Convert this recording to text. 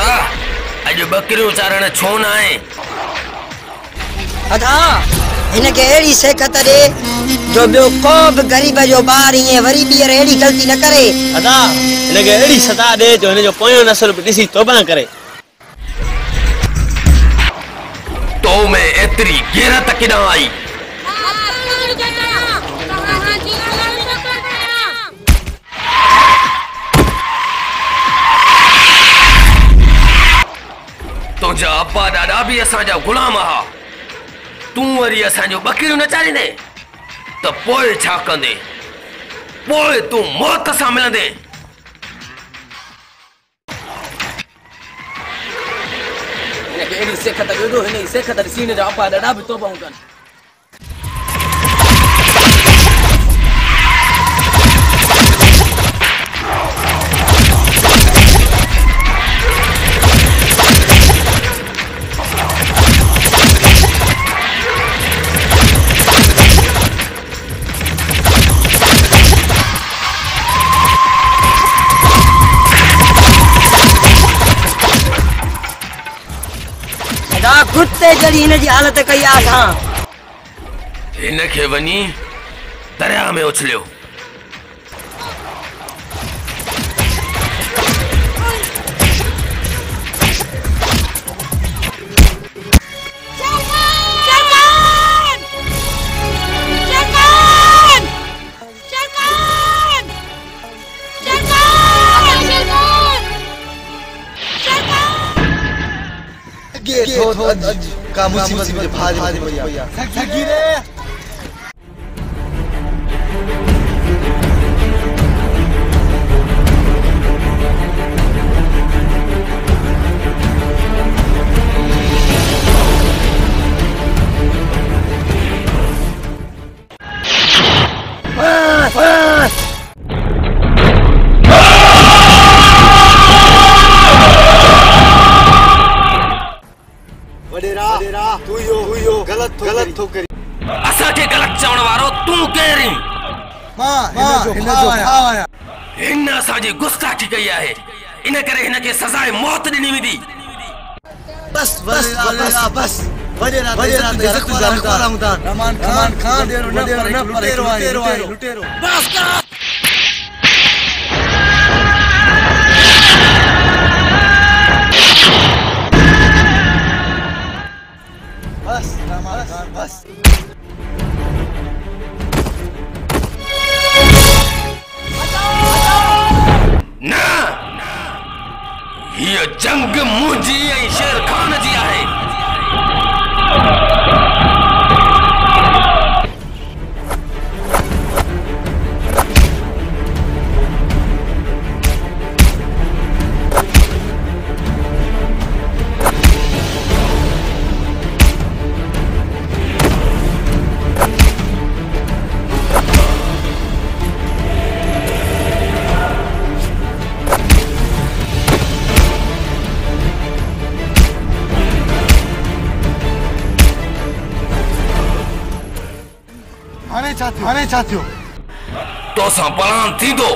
अज बकरियों चारण छो न आए? अदा इनके एड़ी सेखत दे जो बियो को भी गरीब जो बार ये वरी बीर एड़ी गलती न करे। अदा इनके एड़ी सदा दे जो इने जो पोयो नस्ल दिसी तौबा करे। तो में एतरी गैरत किना आई? तुझा अब्बा दादा भी असांजा गुलाम हा। तू वरी असांजो बकरियूं न चारींदे त पोइ छा कंदे? पोइ तू मौत सां मिलंदे। इनके एड़ी सेखत ॾियो हिन सेखत ॾिसी जा अब्बा दादा भी तौबा कनि। कुत्ते जड़ी इन जी हालत कई आसा। इनके वनी दरिया में उछलियो। का मुसीबत मुझे भारी भैया सगीरे गलत थो करी। असा के गलत चवण वारो तू केरी? मां हिन जो भाव आया। हिन असांजी गुस्ताखी कई आहे। इन करे हिन के सजाए मौत ॾिनी वेंदी। बस वडेरा इज्जत गुज़ार रमदान रमान खान देरो न पर लुटेरो बस कर। बस रमान खान बस। ना ये जंग मुझी ऐं शेर खान जी आहे। हाणे छा थियो? तोसां पलान थींदो।